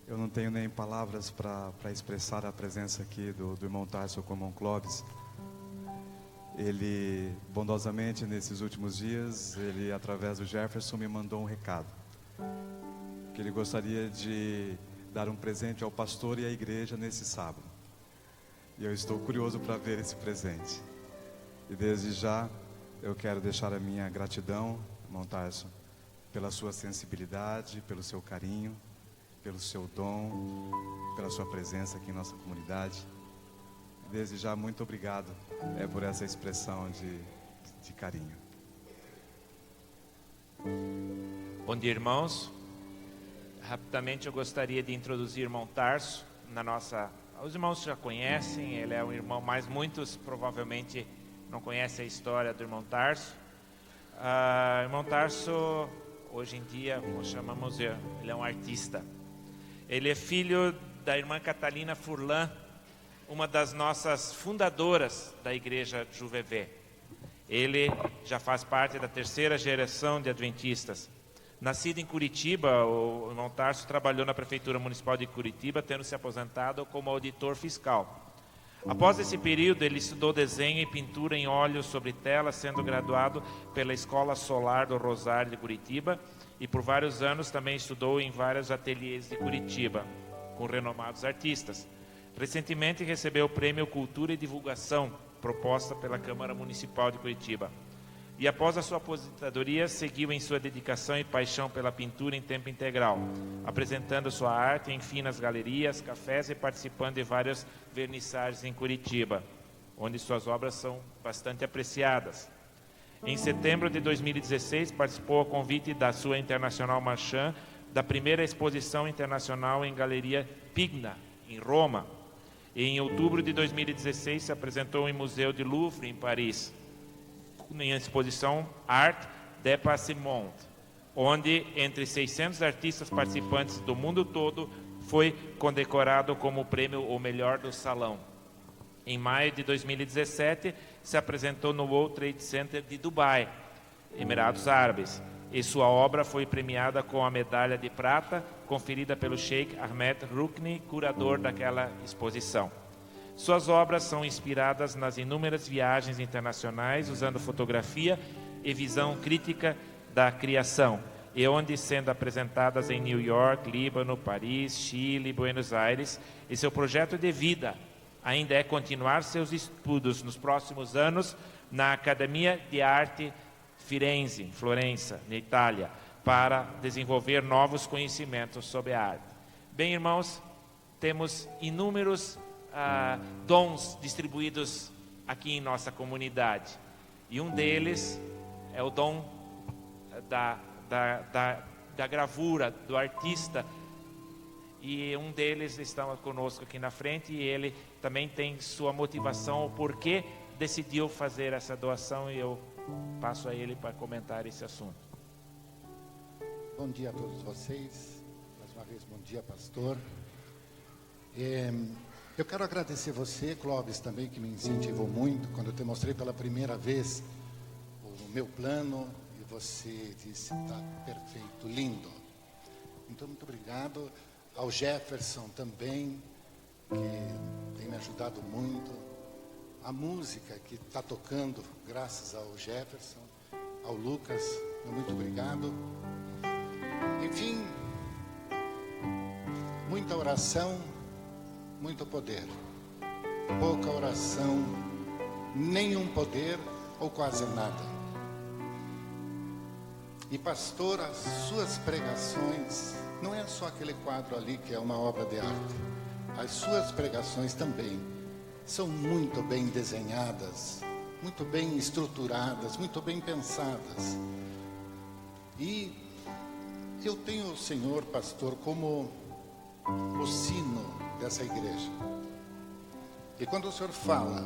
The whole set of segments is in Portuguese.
Eu não tenho nem palavras para expressar a presença aqui do irmão Tarso Comon Clóvis. Ele, bondosamente, nesses últimos dias, ele, através do Jefferson, me mandou um recado. Que ele gostaria de dar um presente ao pastor e à igreja nesse sábado. E eu estou curioso para ver esse presente. E desde já, eu quero deixar a minha gratidão, irmão Tarso, pela sua sensibilidade, pelo seu carinho, pelo seu dom, pela sua presença aqui em nossa comunidade. Desde já, muito obrigado por essa expressão de carinho. Bom dia, irmãos. Rapidamente eu gostaria de introduzir o irmão Tarso na nossa... Os irmãos já conhecem, ele é um irmão, mas muitos provavelmente não conhecem a história do irmão Tarso. Irmão Tarso, hoje em dia, como chamamos, ele é um artista. Ele é filho da irmã Catalina Furlan, uma das nossas fundadoras da igreja Juvevé. Ele já faz parte da terceira geração de adventistas. Nascido em Curitiba, o irmão Tarso trabalhou na Prefeitura Municipal de Curitiba, tendo se aposentado como auditor fiscal. Após esse período, ele estudou desenho e pintura em óleo sobre tela, sendo graduado pela Escola Solar do Rosário de Curitiba, e por vários anos também estudou em vários ateliês de Curitiba, com renomados artistas. Recentemente recebeu o Prêmio Cultura e Divulgação, proposta pela Câmara Municipal de Curitiba. E após a sua aposentadoria, seguiu em sua dedicação e paixão pela pintura em tempo integral, apresentando sua arte, enfim, nas galerias, cafés e participando de várias vernissagens em Curitiba, onde suas obras são bastante apreciadas. Em setembro de 2016, participou a convite da sua Internacional Marchand da primeira exposição internacional em Galeria Pigna, em Roma. E em outubro de 2016 se apresentou em Museu de Louvre, em Paris, em exposição Art de Passement, onde, entre 600 artistas participantes do mundo todo, foi condecorado como o prêmio O Melhor do Salão. Em maio de 2017, se apresentou no World Trade Center de Dubai, Emirados Árabes, e sua obra foi premiada com a medalha de prata conferida pelo Sheikh Ahmed Rukni, curador daquela exposição. Suas obras são inspiradas nas inúmeras viagens internacionais, usando fotografia e visão crítica da criação, e onde sendo apresentadas em New York, Líbano, Paris, Chile, Buenos Aires, e seu projeto de vida ainda é continuar seus estudos nos próximos anos na Academia de Arte Firenze, em Florença, na Itália, para desenvolver novos conhecimentos sobre a arte. Bem, irmãos, temos inúmeros dons distribuídos aqui em nossa comunidade. E um deles é o dom da gravura, do artista. E um deles está conosco aqui na frente, e ele também tem sua motivação, o porquê decidiu fazer essa doação, e eu passo a ele para comentar esse assunto. Bom dia a todos vocês, mais uma vez bom dia, pastor. Eu quero agradecer você, Clóvis, também, que me incentivou muito, quando eu te mostrei pela primeira vez o meu plano, e você disse, está perfeito, lindo. Então, muito obrigado. Ao Jefferson também, que tem me ajudado muito. A música que está tocando, graças ao Jefferson, ao Lucas, muito obrigado. Enfim, muita oração, muito poder. Pouca oração, nenhum poder ou quase nada. E pastor, as suas pregações, não é só aquele quadro ali que é uma obra de arte. As suas pregações também são muito bem desenhadas, muito bem estruturadas, muito bem pensadas. E eu tenho o Senhor, pastor, como o sino dessa igreja. E quando o Senhor fala,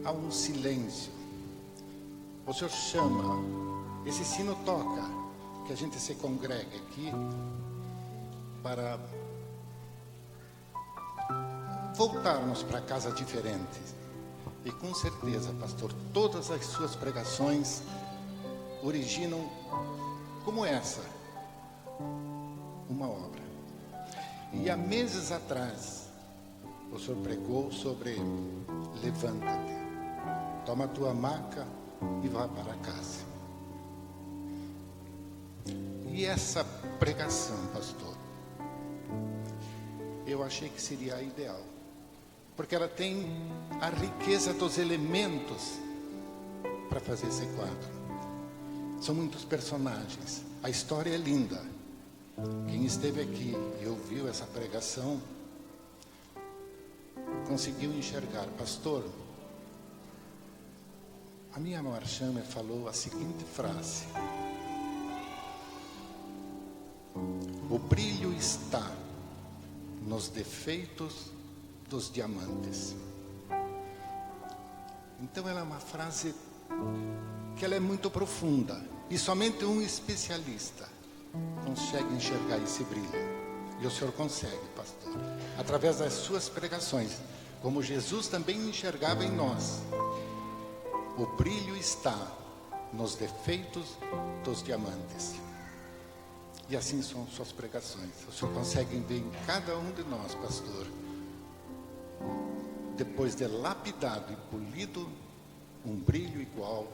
há um silêncio. O Senhor chama, esse sino toca, que a gente se congrega aqui para voltarmos para casa diferentes. E com certeza, pastor, todas as suas pregações originam, como essa, uma obra. E há meses atrás, o senhor pregou sobre levanta-te, toma a tua maca e vá para casa. E essa pregação, pastor, eu achei que seria a ideal, porque ela tem a riqueza dos elementos para fazer esse quadro. São muitos personagens, a história é linda. Quem esteve aqui e ouviu essa pregação conseguiu enxergar. Pastor, a minha Marchand me falou a seguinte frase: o brilho está nos defeitos dos diamantes. Então ela é uma frase que ela é muito profunda e somente um especialista consegue enxergar esse brilho. E o senhor consegue, pastor, através das suas pregações, como Jesus também enxergava em nós. O brilho está nos defeitos dos diamantes. E assim são suas pregações. O senhor consegue ver em cada um de nós, pastor, depois de lapidado e polido, um brilho igual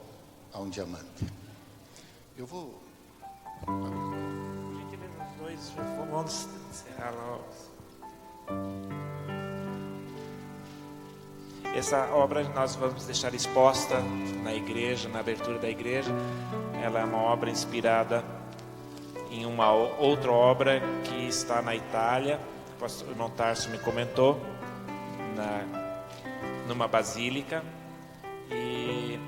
a um diamante. Eu vou... Gentileza, os dois, vamos encerrar logo. Essa obra nós vamos deixar exposta na igreja, na abertura da igreja. Ela é uma obra inspirada em uma outra obra que está na Itália. O pastor irmão Tarso me comentou, numa basílica, e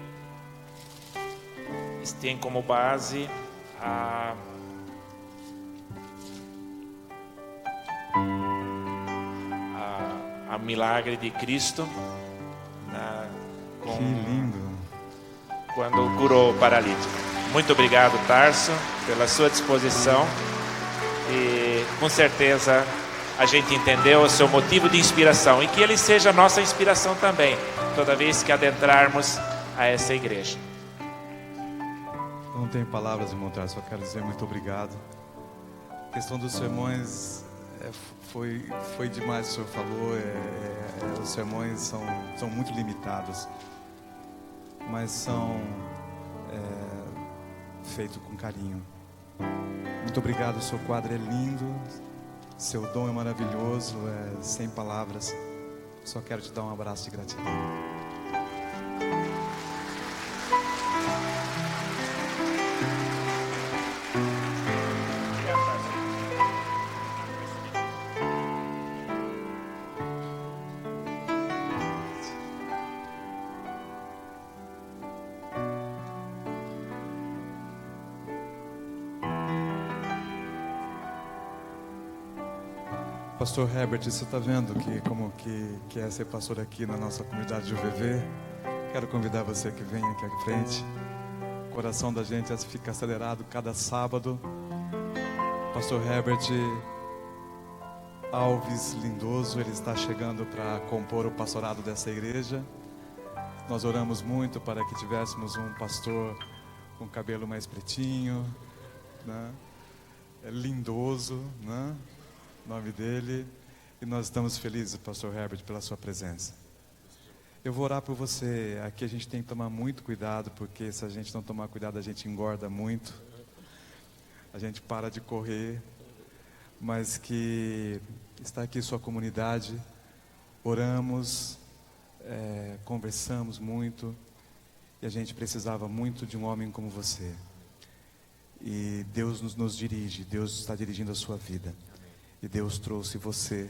tem como base a milagre de Cristo, que lindo, quando curou o paralítico. Muito obrigado, Tarso, pela sua disposição, e com certeza a gente entendeu o seu motivo de inspiração, e que ele seja a nossa inspiração também, toda vez que adentrarmos a essa igreja. Não tenho palavras, irmão Tarso, só quero dizer muito obrigado. A questão dos sermões foi demais, o senhor falou. Os sermões são muito limitados, mas são feitos com carinho. Muito obrigado, o seu quadro é lindo, seu dom é maravilhoso, sem palavras. Só quero te dar um abraço de gratidão. Pastor Herbert, você está vendo como que é ser pastor aqui na nossa comunidade de UVV? Quero convidar você que venha aqui à frente. O coração da gente fica acelerado cada sábado. Pastor Herbert Alves Lindoso, ele está chegando para compor o pastorado dessa igreja. Nós oramos muito para que tivéssemos um pastor com cabelo mais pretinho, né? Lindoso, né? O nome dele, e nós estamos felizes, pastor Herbert, pela sua presença. Eu vou orar por você. Aqui a gente tem que tomar muito cuidado, porque se a gente não tomar cuidado, a gente engorda muito, a gente para de correr. Mas que está aqui sua comunidade, oramos, conversamos muito, e a gente precisava muito de um homem como você. E Deus nos dirige, Deus está dirigindo a sua vida. E Deus trouxe você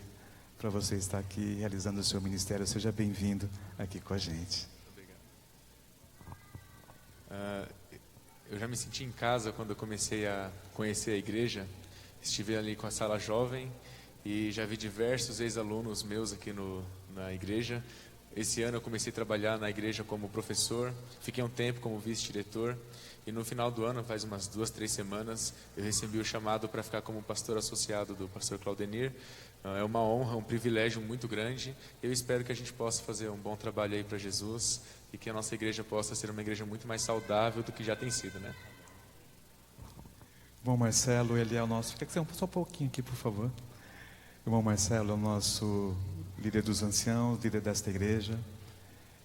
para você estar aqui realizando o seu ministério. Seja bem-vindo aqui com a gente. Obrigado. Eu já me senti em casa quando eu comecei a conhecer a igreja. Estive ali com a sala jovem e já vi diversos ex-alunos meus aqui na igreja. Esse ano eu comecei a trabalhar na igreja como professor. Fiquei um tempo como vice-diretor. E no final do ano, faz umas 2, 3 semanas, eu recebi o chamado para ficar como pastor associado do pastor Claudenir. É uma honra, um privilégio muito grande. Eu espero que a gente possa fazer um bom trabalho aí para Jesus e que a nossa igreja possa ser uma igreja muito mais saudável do que já tem sido, né? Bom, Marcelo, ele é o nosso... Fica só um pouquinho aqui, por favor. O irmão Marcelo é o nosso líder dos anciãos, líder desta igreja,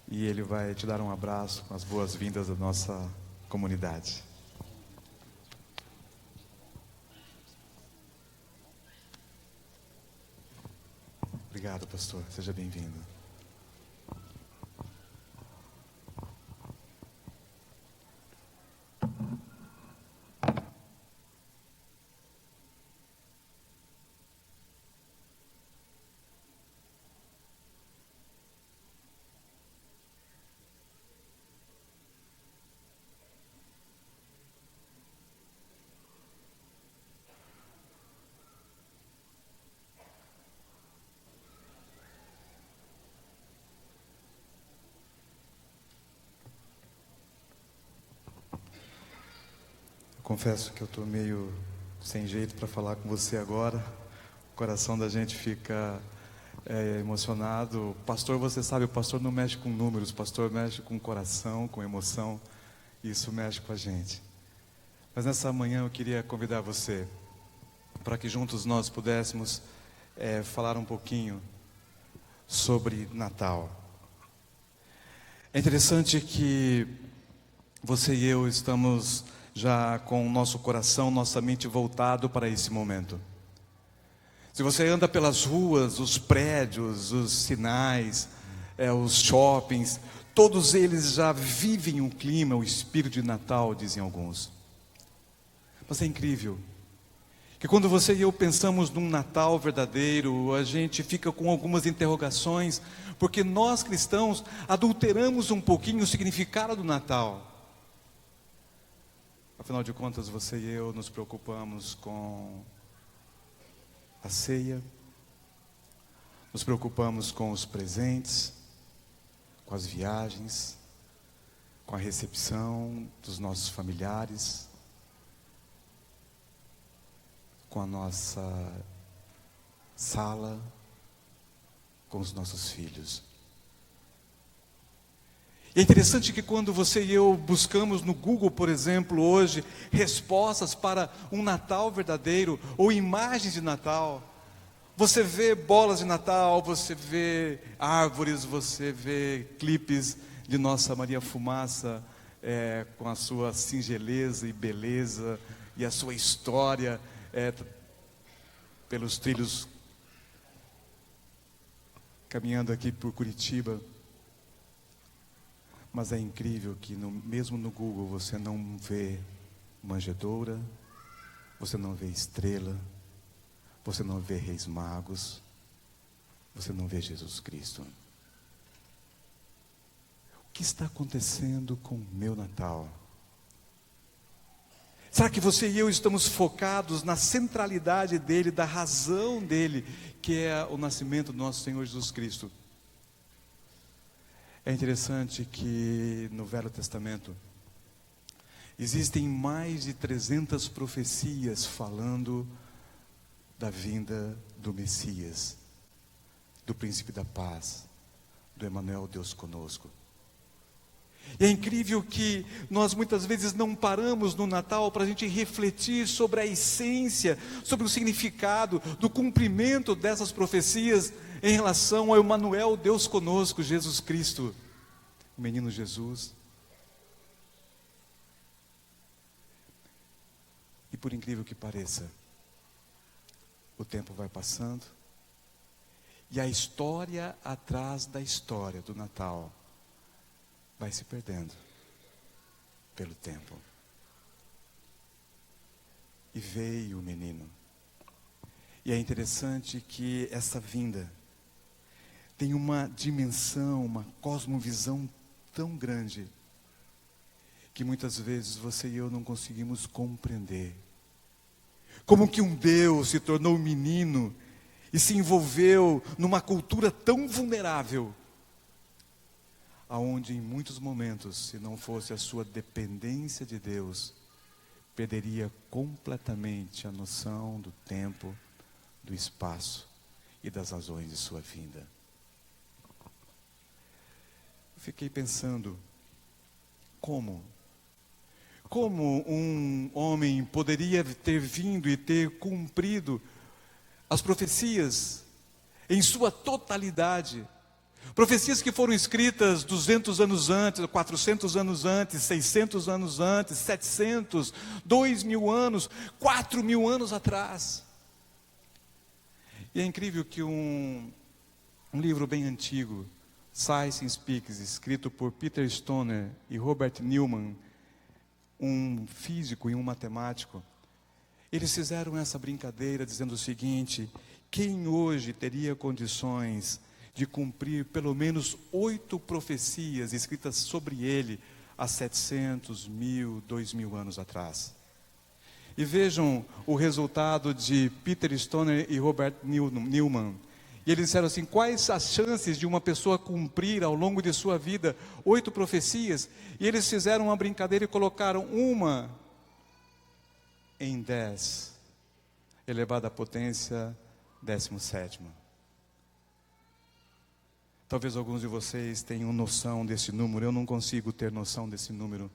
e ele vai te dar um abraço com as boas-vindas da nossa comunidade. Obrigado, pastor. Seja bem-vindo. Confesso que eu estou meio sem jeito para falar com você agora. O coração da gente fica emocionado. Pastor, você sabe, o pastor não mexe com números, o pastor mexe com coração, com emoção. Isso mexe com a gente. Mas nessa manhã eu queria convidar você para que juntos nós pudéssemos falar um pouquinho sobre Natal. É interessante que você e eu estamos já com o nosso coração, nossa mente voltado para esse momento. Se você anda pelas ruas, os prédios, os sinais, os shoppings, todos eles já vivem o clima, o espírito de Natal, dizem alguns. Mas é incrível que quando você e eu pensamos num Natal verdadeiro, a gente fica com algumas interrogações, porque nós cristãos adulteramos um pouquinho o significado do Natal. Afinal de contas, você e eu nos preocupamos com a ceia, nos preocupamos com os presentes, com as viagens, com a recepção dos nossos familiares, com a nossa sala, com os nossos filhos. É interessante que quando você e eu buscamos no Google, por exemplo, hoje, respostas para um Natal verdadeiro, ou imagens de Natal, você vê bolas de Natal, você vê árvores, você vê clipes de Nossa Maria Fumaça, com a sua singeleza e beleza, e a sua história, pelos trilhos, caminhando aqui por Curitiba. Mas é incrível que mesmo no Google você não vê manjedoura, você não vê estrela, você não vê reis magos, você não vê Jesus Cristo. O que está acontecendo com o meu Natal? Será que você e eu estamos focados na centralidade dele, da razão dele, que é o nascimento do nosso Senhor Jesus Cristo? É interessante que no Velho Testamento existem mais de 300 profecias falando da vinda do Messias, do Príncipe da Paz, do Emanuel, Deus conosco. E é incrível que nós muitas vezes não paramos no Natal para a gente refletir sobre a essência, sobre o significado do cumprimento dessas profecias em relação ao Emanuel, Deus conosco, Jesus Cristo, o menino Jesus. E por incrível que pareça, o tempo vai passando e a história atrás da história do Natal vai se perdendo pelo tempo. E veio o menino. E é interessante que essa vinda tem uma dimensão, uma cosmovisão tão grande, que muitas vezes você e eu não conseguimos compreender. Como que um Deus se tornou um menino e se envolveu numa cultura tão vulnerável, aonde em muitos momentos, se não fosse a sua dependência de Deus, perderia completamente a noção do tempo, do espaço e das razões de sua vinda. Eu fiquei pensando, como um homem poderia ter vindo e ter cumprido as profecias em sua totalidade. Profecias que foram escritas 200 anos antes, 400 anos antes, 600 anos antes, 700, 2.000 anos, 4.000 anos atrás. E é incrível que um livro bem antigo, Science and Speaks, escrito por Peter Stoner e Robert Newman, um físico e um matemático, eles fizeram essa brincadeira dizendo o seguinte: quem hoje teria condições de cumprir pelo menos 8 profecias escritas sobre ele há 700, 1.000, 2.000 anos atrás? E vejam o resultado de Peter Stoner e Robert Newman. E eles disseram assim: quais as chances de uma pessoa cumprir ao longo de sua vida 8 profecias? E eles fizeram uma brincadeira e colocaram uma em 10, elevada à potência 17ª. Talvez alguns de vocês tenham noção desse número, eu não consigo ter noção desse número.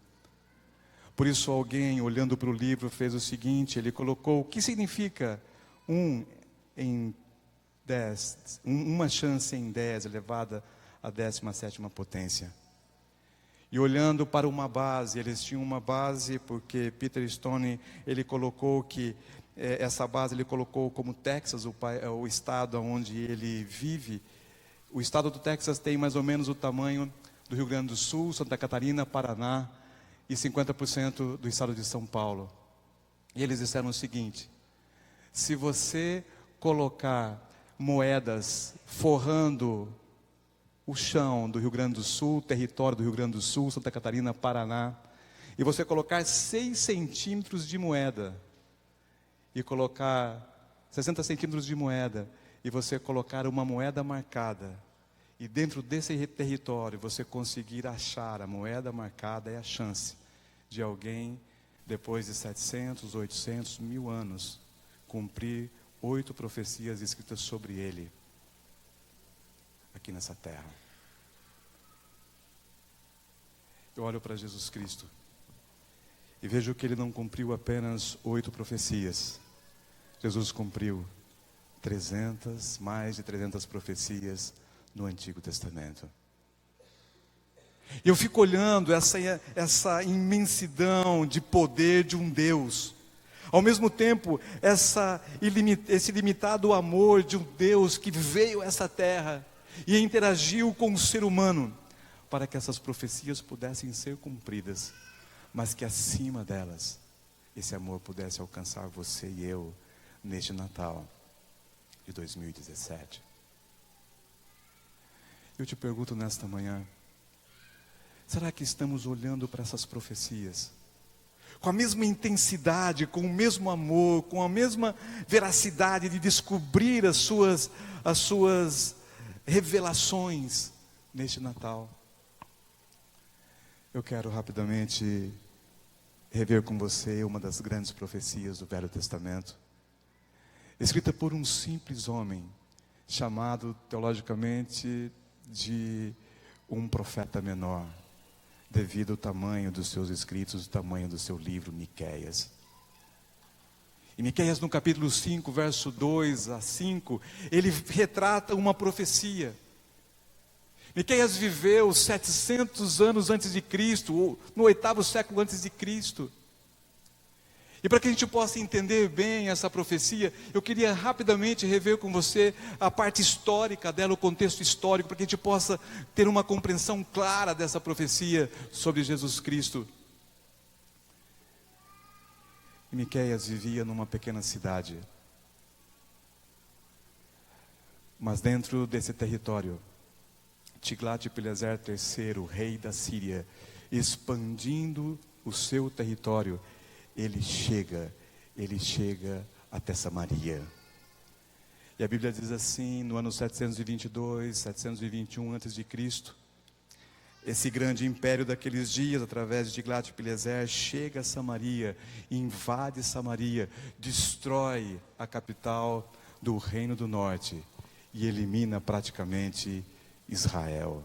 Por isso alguém, olhando para o livro, fez o seguinte: ele colocou o que significa 1 em 10, uma chance em 10 elevada à 17ª potência. E olhando para uma base, eles tinham uma base, porque Peter Stone, ele colocou que essa base ele colocou como Texas, o estado onde ele vive. O estado do Texas tem mais ou menos o tamanho do Rio Grande do Sul, Santa Catarina, Paraná e 50% do estado de São Paulo. E eles disseram o seguinte: se você colocar moedas forrando o chão do Rio Grande do Sul, território do Rio Grande do Sul, Santa Catarina, Paraná, e você colocar 6 centímetros de moeda, e colocar 60 centímetros de moeda, e você colocar uma moeda marcada, e dentro desse território você conseguir achar a moeda marcada, é a chance de alguém, depois de 700, 800, 1.000 anos, cumprir 8 profecias escritas sobre ele, aqui nessa terra. Eu olho para Jesus Cristo e vejo que ele não cumpriu apenas 8 profecias. Jesus cumpriu mais de 300 profecias no Antigo Testamento. E eu fico olhando essa imensidão de poder de um Deus. Ao mesmo tempo, esse ilimitado amor de um Deus que veio a essa terra e interagiu com o ser humano para que essas profecias pudessem ser cumpridas, mas que acima delas, esse amor pudesse alcançar você e eu neste Natal de 2017. Eu te pergunto nesta manhã: será que estamos olhando para essas profecias com a mesma intensidade, com o mesmo amor, com a mesma veracidade de descobrir as suas revelações neste Natal? Eu quero rapidamente rever com você uma das grandes profecias do Velho Testamento, escrita por um simples homem, chamado teologicamente de um profeta menor, devido ao tamanho dos seus escritos, o tamanho do seu livro, Miqueias. E Miqueias, no capítulo 5, verso 2 a 5, ele retrata uma profecia. Miqueias viveu 700 anos antes de Cristo, ou no 8º século antes de Cristo. E para que a gente possa entender bem essa profecia, eu queria rapidamente rever com você a parte histórica dela, o contexto histórico, para que a gente possa ter uma compreensão clara dessa profecia sobre Jesus Cristo. E Miqueias vivia numa pequena cidade. Mas dentro desse território, Tiglat-Pileser III, rei da Síria, expandindo o seu território, ele chega até Samaria. E a Bíblia diz assim, no ano 722, 721 a.C., esse grande império daqueles dias, através de Tiglat-Pileser, chega a Samaria, invade Samaria, destrói a capital do Reino do Norte e elimina praticamente Israel.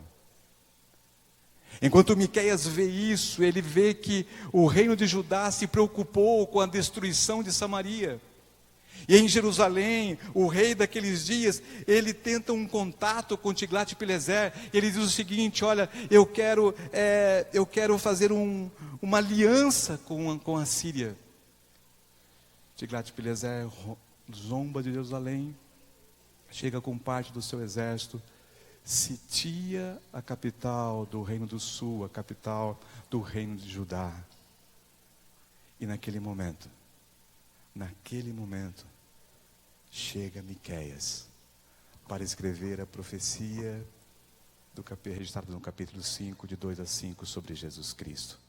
Enquanto Miqueias vê isso, ele vê que o reino de Judá se preocupou com a destruição de Samaria. E em Jerusalém, o rei daqueles dias, ele tenta um contato com Tiglat-Pileser. Ele diz o seguinte: olha, eu quero fazer uma aliança com a Síria. Tiglat-Pileser zomba de Jerusalém, chega com parte do seu exército, sitia a capital do reino do sul, a capital do reino de Judá. E naquele momento, chega Miqueias para escrever a profecia registrada no capítulo 5, de 2 a 5, sobre Jesus Cristo.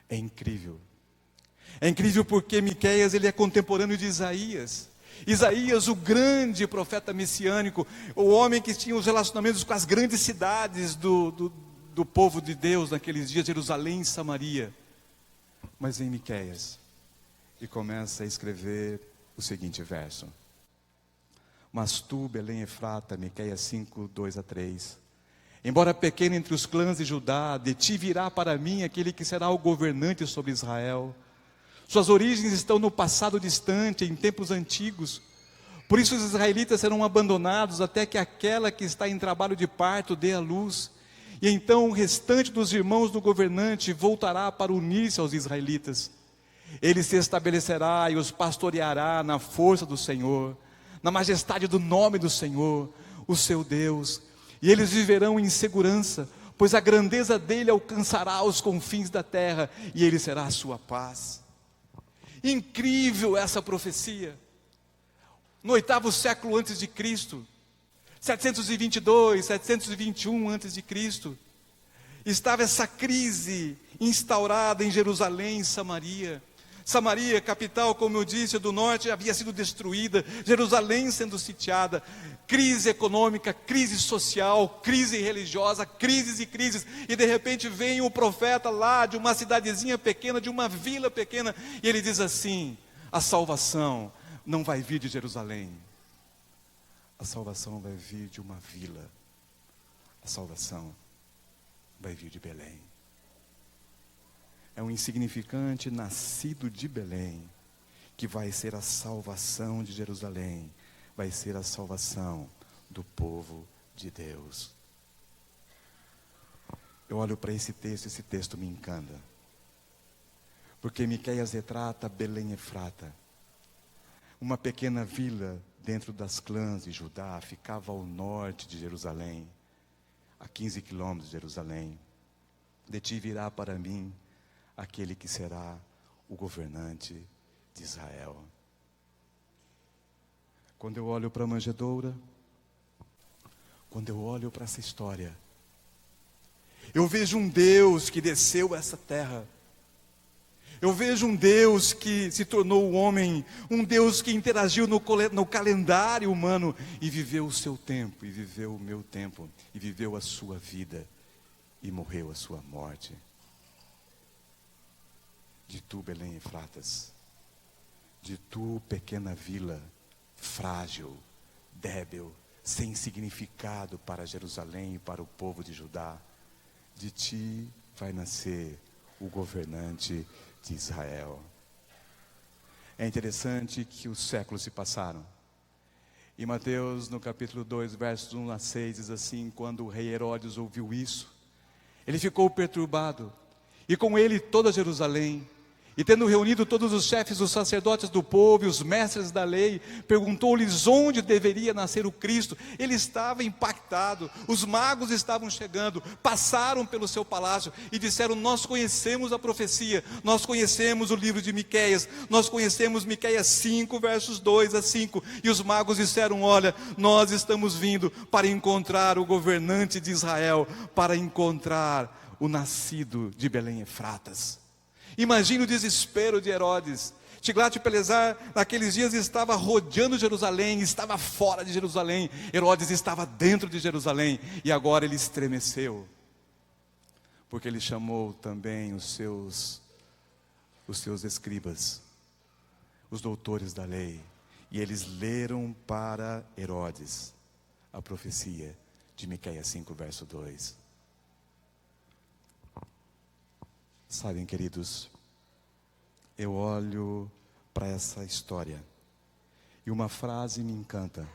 É incrível. É incrível porque Miqueias, ele é contemporâneo de Isaías. Isaías, o grande profeta messiânico, o homem que tinha os relacionamentos com as grandes cidades do povo de Deus naqueles dias, Jerusalém e Samaria. Mas em Miqueias, ele começa a escrever o seguinte verso: mas tu, Belém Efrata, Miqueias 5, 2 a 3, embora pequeno entre os clãs de Judá, de ti virá para mim aquele que será o governante sobre Israel. Suas origens estão no passado distante, em tempos antigos. Por isso os israelitas serão abandonados até que aquela que está em trabalho de parto dê à luz. E então o restante dos irmãos do governante voltará para unir-se aos israelitas. Ele se estabelecerá e os pastoreará na força do Senhor, na majestade do nome do Senhor, o seu Deus. E eles viverão em segurança, pois a grandeza dele alcançará os confins da terra, e ele será a sua paz. Incrível essa profecia. No 8º século antes de Cristo, 722, 721 antes de Cristo, estava essa crise instaurada em Jerusalém e Samaria. Samaria, capital, como eu disse, do norte, havia sido destruída, Jerusalém sendo sitiada, crise econômica, crise social, crise religiosa, crises e crises, e de repente vem um profeta lá de uma cidadezinha pequena, de uma vila pequena, e ele diz assim: a salvação não vai vir de Jerusalém, a salvação vai vir de uma vila, a salvação vai vir de Belém. É um insignificante nascido de Belém, que vai ser a salvação de Jerusalém, vai ser a salvação do povo de Deus. Eu olho para esse texto me encanta, porque Miqueias retrata Belém Efrata, uma pequena vila dentro das clãs de Judá, ficava ao norte de Jerusalém, a 15 quilômetros de Jerusalém. De ti virá para mim aquele que será o governante de Israel. Quando eu olho para a manjedoura, quando eu olho para essa história, eu vejo um Deus que desceu a essa terra. Eu vejo um Deus que se tornou homem, um Deus que interagiu no calendário humano e viveu o seu tempo, e viveu o meu tempo, e viveu a sua vida, e morreu a sua morte. De tu, Belém Efratas, de tu, pequena vila, frágil, débil, sem significado para Jerusalém e para o povo de Judá, de ti vai nascer o governante de Israel. É interessante que os séculos se passaram. E Mateus, no capítulo 2, versos 1 a 6, diz assim: quando o rei Herodes ouviu isso, ele ficou perturbado, e com ele toda Jerusalém. E tendo reunido todos os chefes dos sacerdotes do povo e os mestres da lei, perguntou-lhes onde deveria nascer o Cristo. Ele estava impactado, os magos estavam chegando, passaram pelo seu palácio e disseram: nós conhecemos a profecia, nós conhecemos o livro de Miqueias, nós conhecemos Miqueias 5, versos 2 a 5. E os magos disseram: olha, nós estamos vindo para encontrar o governante de Israel, para encontrar o nascido de Belém Efratas. Imagine o desespero de Herodes. Tiglat-Pileser naqueles dias estava rodeando Jerusalém, estava fora de Jerusalém. Herodes estava dentro de Jerusalém, e agora ele estremeceu, porque ele chamou também os seus escribas, os doutores da lei, e eles leram para Herodes a profecia de Miqueias 5, verso 2. Sabem, queridos, eu olho para essa história E uma frase me encanta: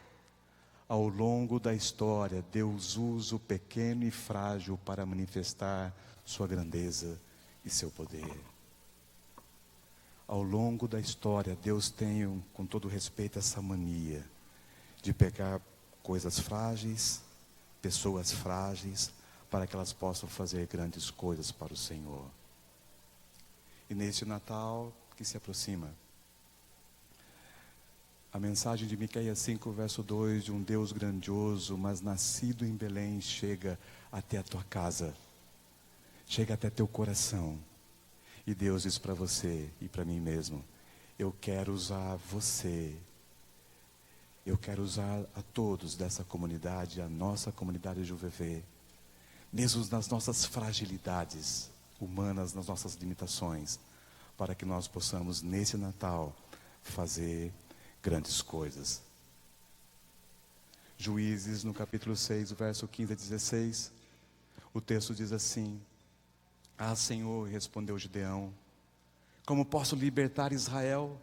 ao longo da história, Deus usa o pequeno e frágil para manifestar sua grandeza e seu poder. Ao longo da história, Deus tem, com todo respeito, essa mania de pegar coisas frágeis, pessoas frágeis, para que elas possam fazer grandes coisas para o Senhor. E neste Natal que se aproxima, a mensagem de Miqueias 5, verso 2, de um Deus grandioso, mas nascido em Belém, chega até a tua casa, chega até teu coração. E Deus diz para você e para mim mesmo: eu quero usar você, eu quero usar a todos dessa comunidade, a nossa comunidade de UVV, mesmo nas nossas fragilidades humanas, nas nossas limitações, para que nós possamos nesse Natal fazer grandes coisas. Juízes, no capítulo 6, o verso 15 a 16, o texto diz assim: ah, Senhor, respondeu Gideão, como posso libertar Israel?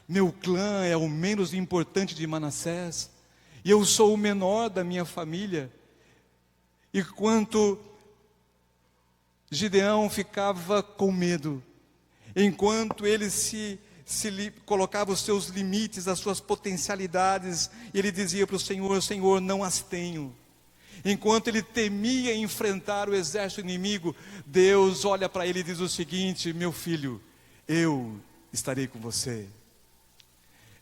Meu clã é o menos importante de Manassés, e eu sou o menor da minha família. E quanto Gideão ficava com medo, enquanto ele colocava os seus limites, as suas potencialidades, ele dizia para o Senhor: Senhor, não as tenho. Enquanto ele temia enfrentar o exército inimigo, Deus olha para ele e diz o seguinte: meu filho, eu estarei com você.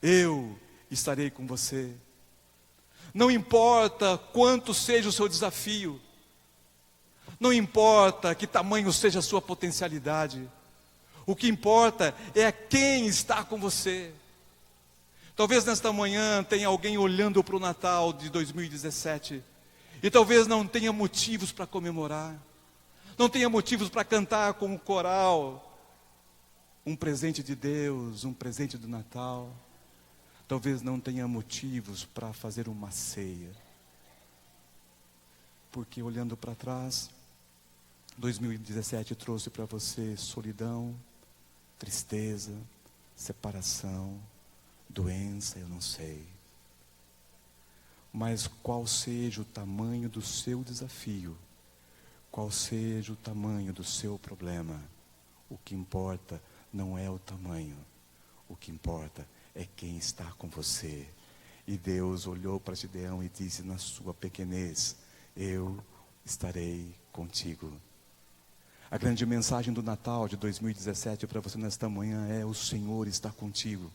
Eu estarei com você. Não importa quanto seja o seu desafio, não importa que tamanho seja a sua potencialidade, o que importa é quem está com você. Talvez nesta manhã tenha alguém olhando para o Natal de 2017 e talvez não tenha motivos para comemorar, não tenha motivos para cantar com o coral um presente de Deus, um presente do Natal. Talvez não tenha motivos para fazer uma ceia, porque olhando para trás, 2017 trouxe para você solidão, tristeza, separação, doença, eu não sei. Mas qual seja o tamanho do seu desafio, qual seja o tamanho do seu problema, o que importa não é o tamanho, o que importa é quem está com você. E Deus olhou para Gideão e disse na sua pequenez: eu estarei contigo. A grande mensagem do Natal de 2017 para você nesta manhã é: o Senhor está contigo.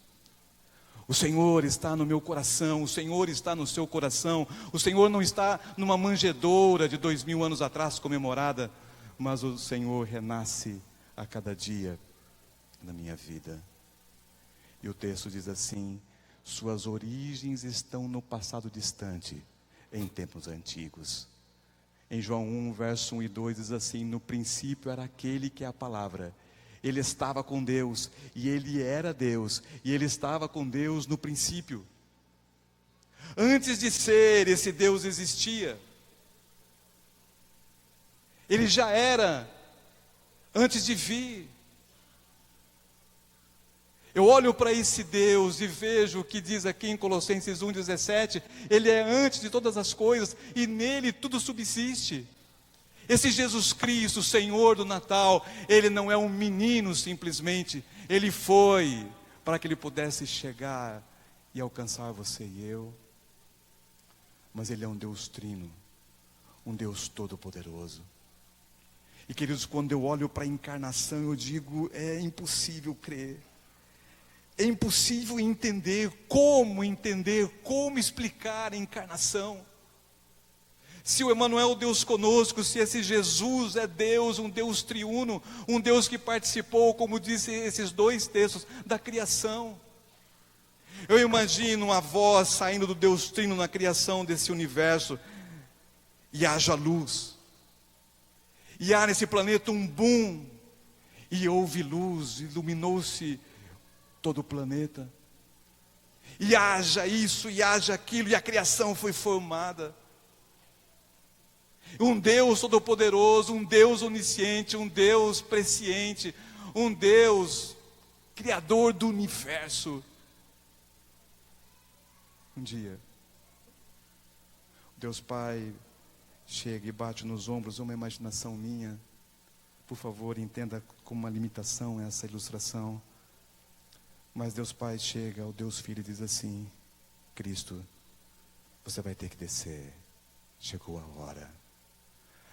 O Senhor está no meu coração, o Senhor está no seu coração. O Senhor não está numa manjedoura de 2000 anos atrás comemorada, mas o Senhor renasce a cada dia na minha vida. E o texto diz assim: suas origens estão no passado distante, em tempos antigos. Em João 1, verso 1 e 2 diz assim: no princípio era aquele que é a palavra. Ele estava com Deus, e ele era Deus, e ele estava com Deus no princípio. Antes de ser, esse Deus existia. Ele já era, antes de vir. Eu olho para esse Deus e vejo o que diz aqui em Colossenses 1,17, Ele é antes de todas as coisas, e nele tudo subsiste. Esse Jesus Cristo, Senhor do Natal, Ele não é um menino simplesmente, Ele foi para que Ele pudesse chegar e alcançar você e eu. Mas Ele é um Deus trino, um Deus todo-poderoso. E queridos, quando eu olho para a encarnação, eu digo: é impossível crer. É impossível entender, como explicar a encarnação. Se o Emanuel, Deus conosco, se esse Jesus é Deus, um Deus triuno, um Deus que participou, como disse esses dois textos, da criação. Eu imagino a voz saindo do Deus trino na criação desse universo, e haja luz, e há nesse planeta um boom, e houve luz, iluminou-se todo o planeta, e haja isso, e haja aquilo, e a criação foi formada. Um Deus todo-poderoso, um Deus onisciente, um Deus presciente, um Deus criador do universo. Um dia, Deus Pai chega e bate nos ombros, uma imaginação minha. Por favor, entenda como uma limitação essa ilustração. Mas Deus Pai chega ao Deus Filho e diz assim: Cristo, você vai ter que descer. Chegou a hora.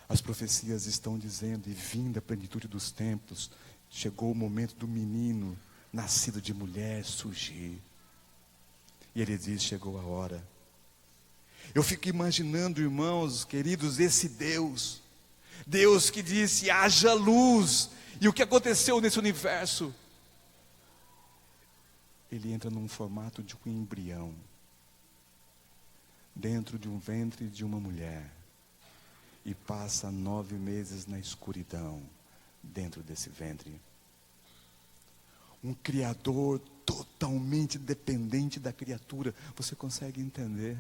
As profecias estão dizendo, e vinda a plenitude dos tempos, chegou o momento do menino, nascido de mulher, surgir. E ele diz, chegou a hora. Eu fico imaginando, irmãos queridos, esse Deus que disse, haja luz. E o que aconteceu nesse universo? Ele entra num formato de um embrião, dentro de um ventre de uma mulher, e passa 9 meses na escuridão, dentro desse ventre. Um Criador totalmente dependente da criatura. Você consegue entender?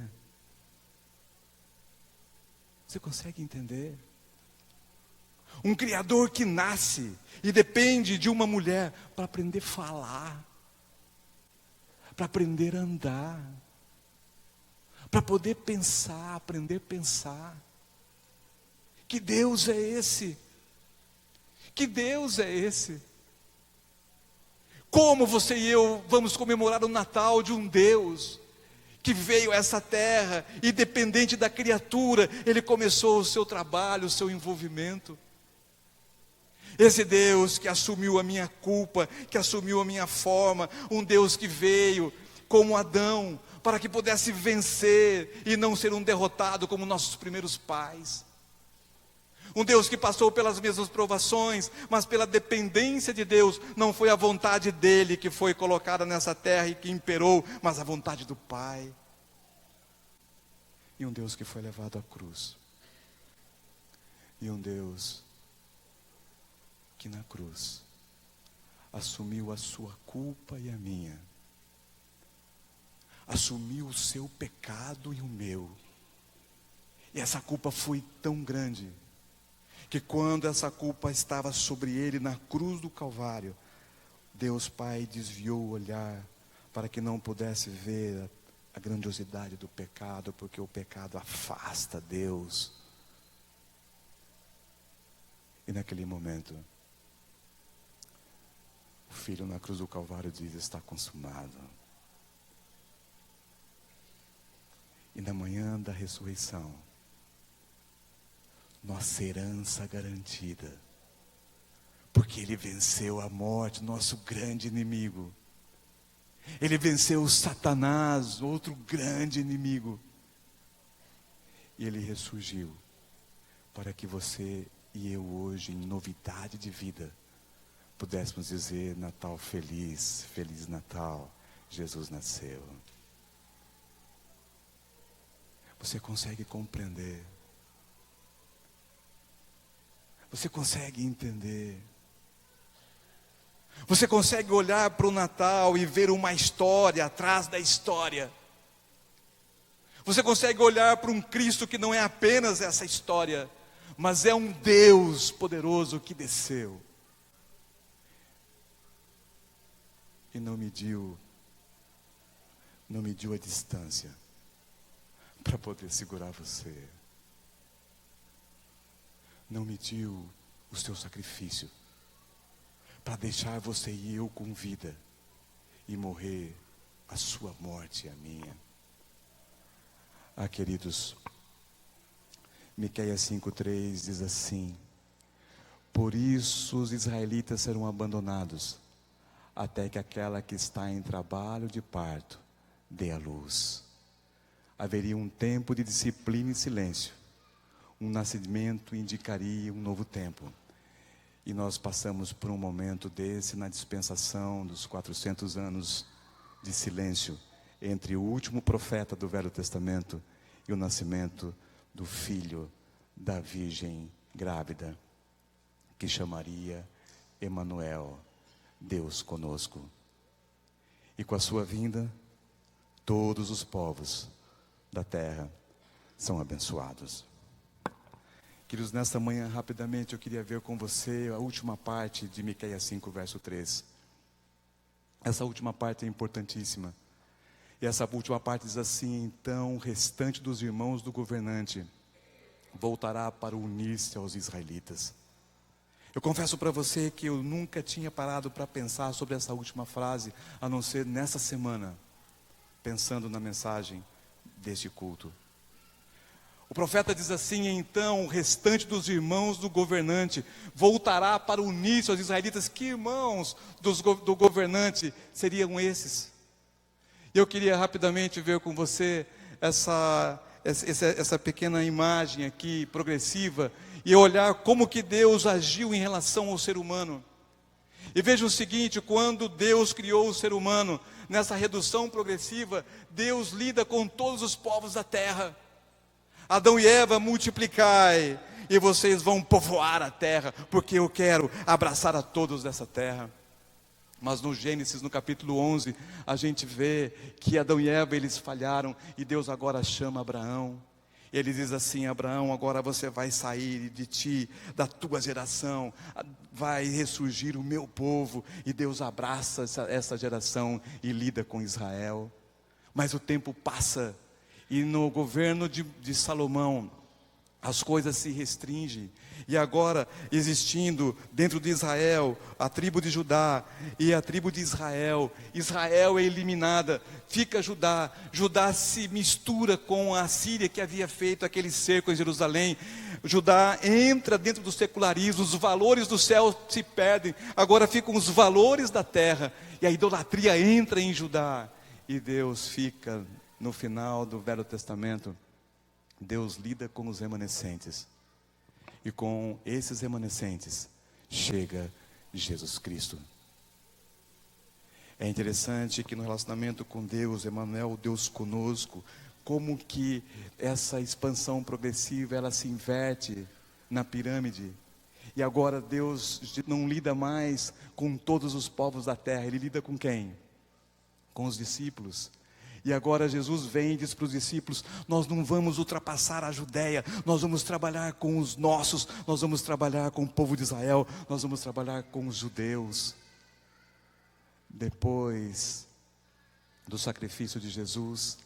Você consegue entender? Um Criador que nasce e depende de uma mulher para aprender a falar, para aprender a andar, para poder pensar, aprender a pensar. Que Deus é esse? Que Deus é esse? Como você e eu vamos comemorar o Natal de um Deus que veio a essa terra, independente da criatura, Ele começou o seu trabalho, o seu envolvimento. Esse Deus que assumiu a minha culpa, que assumiu a minha forma, um Deus que veio como Adão, para que pudesse vencer e não ser um derrotado como nossos primeiros pais. Um Deus que passou pelas mesmas provações, mas pela dependência de Deus, não foi a vontade dele que foi colocada nessa terra e que imperou, mas a vontade do Pai. E um Deus que foi levado à cruz. E um Deus que na cruz assumiu a sua culpa e a minha. Assumiu o seu pecado e o meu. E essa culpa foi tão grande, que quando essa culpa estava sobre ele na cruz do Calvário, Deus Pai desviou o olhar para que não pudesse ver a grandiosidade do pecado, porque o pecado afasta Deus. E naquele momento, o Filho na cruz do Calvário diz, está consumado. E na manhã da ressurreição, nossa herança garantida, porque Ele venceu a morte, nosso grande inimigo. Ele venceu o Satanás, outro grande inimigo. E Ele ressurgiu, para que você e eu hoje, em novidade de vida, pudéssemos dizer, Natal feliz, Feliz Natal, Jesus nasceu. Você consegue compreender? Você consegue entender? Você consegue olhar para o Natal e ver uma história atrás da história? Você consegue olhar para um Cristo que não é apenas essa história, mas é um Deus poderoso que desceu e não mediu a distância para poder segurar você. Não mediu o seu sacrifício para deixar você e eu com vida e morrer a sua morte e a minha. Ah, queridos, Miqueias 5:3 diz assim: por isso os israelitas serão abandonados, até que aquela que está em trabalho de parto dê à luz. Haveria um tempo de disciplina e silêncio. Um nascimento indicaria um novo tempo. E nós passamos por um momento desse na dispensação dos 400 anos de silêncio entre o último profeta do Velho Testamento e o nascimento do filho da Virgem grávida, que chamaria Emanuel, Deus conosco. E com a sua vinda, todos os povos da terra são abençoados. Queridos, nesta manhã, rapidamente, eu queria ver com você a última parte de Miqueias 5, verso 3. Essa última parte é importantíssima. E essa última parte diz assim: então o restante dos irmãos do governante voltará para unir-se aos israelitas. Eu confesso para você que eu nunca tinha parado para pensar sobre essa última frase, a não ser nessa semana, pensando na mensagem deste culto. O profeta diz assim: então o restante dos irmãos do governante voltará para unir-se aos israelitas. Que irmãos do governante seriam esses? Eu queria rapidamente ver com você essa pequena imagem aqui, progressiva, e olhar como que Deus agiu em relação ao ser humano. E veja o seguinte: quando Deus criou o ser humano, nessa redução progressiva, Deus lida com todos os povos da terra. Adão e Eva, multiplicai, e vocês vão povoar a terra, porque eu quero abraçar a todos dessa terra. Mas no Gênesis, no capítulo 11, a gente vê que Adão e Eva, eles falharam, e Deus agora chama Abraão. Ele diz assim: Abraão, agora você vai sair de ti, da tua geração, vai ressurgir o meu povo. E Deus abraça essa geração e lida com Israel. Mas o tempo passa, e no governo de Salomão, as coisas se restringem. E agora, existindo dentro de Israel a tribo de Judá e a tribo de Israel, Israel é eliminada, fica Judá. Judá se mistura com a Síria, que havia feito aquele cerco em Jerusalém. Judá entra dentro do secularismo, os valores do céu se perdem, agora ficam os valores da terra, e a idolatria entra em Judá. E Deus fica, no final do Velho Testamento, Deus lida com os remanescentes. E com esses remanescentes chega Jesus Cristo. É interessante que no relacionamento com Deus, Emmanuel, Deus conosco, como que essa expansão progressiva, ela se inverte na pirâmide. E agora Deus não lida mais com todos os povos da terra. Ele lida com quem? Com os discípulos. E agora Jesus vem e diz para os discípulos: nós não vamos ultrapassar a Judéia, nós vamos trabalhar com os nossos, nós vamos trabalhar com o povo de Israel, nós vamos trabalhar com os judeus. Depois do sacrifício de Jesus,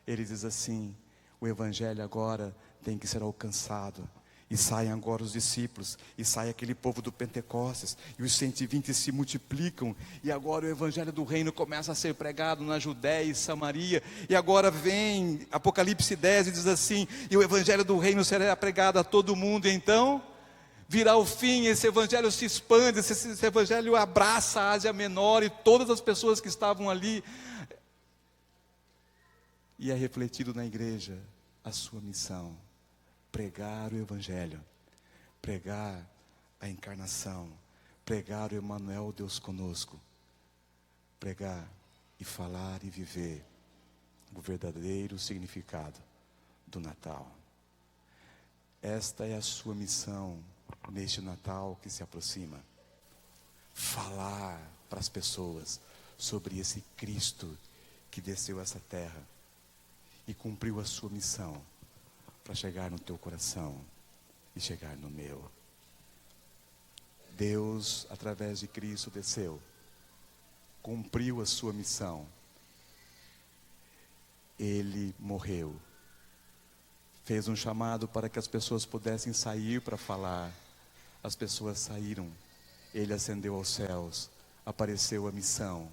ele diz assim: o evangelho agora tem que ser alcançado. E saem agora os discípulos, e sai aquele povo do Pentecostes, e os 120 se multiplicam, e agora o evangelho do reino começa a ser pregado na Judéia e Samaria. E agora vem Apocalipse 10 e diz assim: e o evangelho do reino será pregado a todo mundo. E então virá o fim, esse evangelho se expande, esse evangelho abraça a Ásia Menor e todas as pessoas que estavam ali, e é refletido na igreja a sua missão: pregar o evangelho, pregar a encarnação, pregar o Emmanuel, Deus conosco, pregar e falar e viver o verdadeiro significado do Natal. Esta é a sua missão neste Natal que se aproxima: falar para as pessoas sobre esse Cristo que desceu a essa terra e cumpriu a sua missão para chegar no teu coração e chegar no meu. Deus, através de Cristo, desceu, cumpriu a sua missão. Ele morreu, fez um chamado para que as pessoas pudessem sair para falar. As pessoas saíram, ele ascendeu aos céus, apareceu a missão,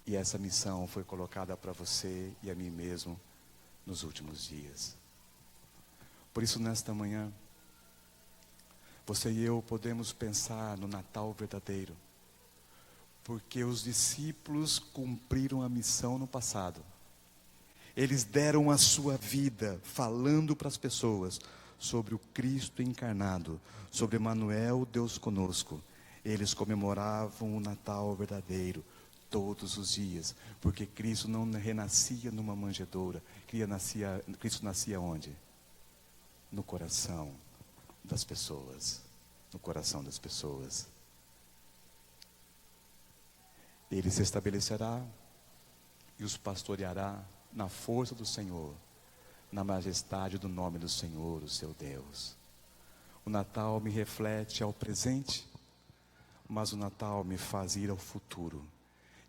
e essa missão foi colocada para você e a mim mesmo nos últimos dias. Por isso, nesta manhã, você e eu podemos pensar no Natal verdadeiro, porque os discípulos cumpriram a missão no passado. Eles deram a sua vida falando para as pessoas sobre o Cristo encarnado, sobre Emmanuel, Deus conosco. Eles comemoravam o Natal verdadeiro todos os dias, porque Cristo não renascia numa manjedoura. Cristo nascia onde? No coração das pessoas. No coração das pessoas. Ele se estabelecerá e os pastoreará na força do Senhor, na majestade do nome do Senhor, o seu Deus. O Natal me reflete ao presente, mas o Natal me faz ir ao futuro.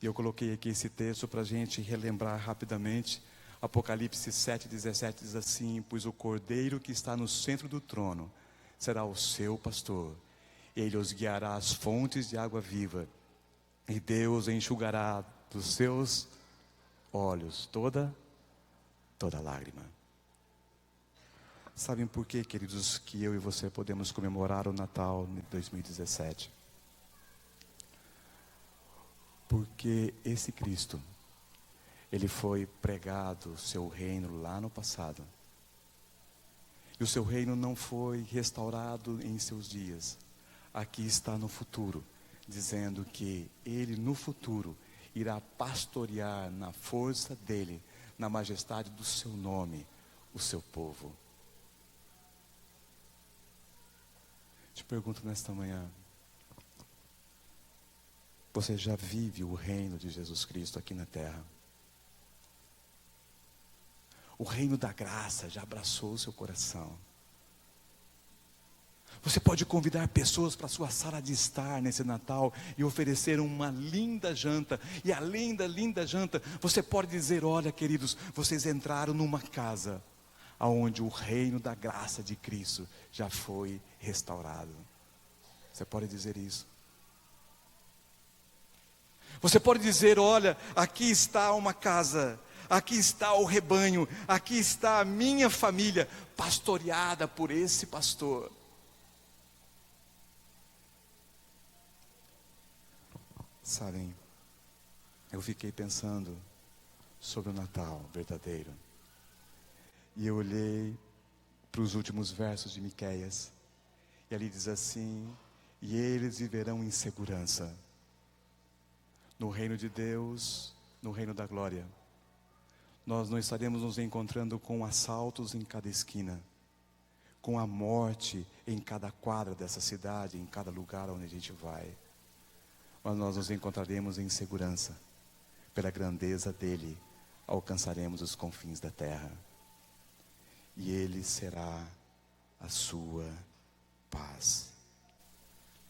E eu coloquei aqui esse texto para a gente relembrar rapidamente. Apocalipse 7,17 diz assim: pois o Cordeiro que está no centro do trono será o seu pastor. Ele os guiará às fontes de água viva. E Deus enxugará dos seus olhos toda lágrima. Sabem por quê, queridos, que eu e você podemos comemorar o Natal de 2017? Porque esse Cristo, Ele foi pregado o seu reino lá no passado. E o seu reino não foi restaurado em seus dias. Aqui está no futuro, dizendo que Ele no futuro irá pastorear na força dEle, na majestade do seu nome, o seu povo. Te pergunto nesta manhã, você já vive o reino de Jesus Cristo aqui na terra? O reino da graça já abraçou o seu coração? Você pode convidar pessoas para a sua sala de estar nesse Natal e oferecer uma linda janta. E além da linda janta, você pode dizer: olha, queridos, vocês entraram numa casa onde o reino da graça de Cristo já foi restaurado. Você pode dizer isso. Você pode dizer: olha, aqui está uma casa, aqui está o rebanho, aqui está a minha família, pastoreada por esse pastor. Sabem, eu fiquei pensando sobre o Natal verdadeiro. E eu olhei para os últimos versos de Miqueias. E ali diz assim: e eles viverão em segurança no reino de Deus, no reino da glória. Nós não estaremos nos encontrando com assaltos em cada esquina, com a morte em cada quadra dessa cidade, em cada lugar onde a gente vai. Mas nós nos encontraremos em segurança. Pela grandeza dele, alcançaremos os confins da terra. E ele será a sua paz.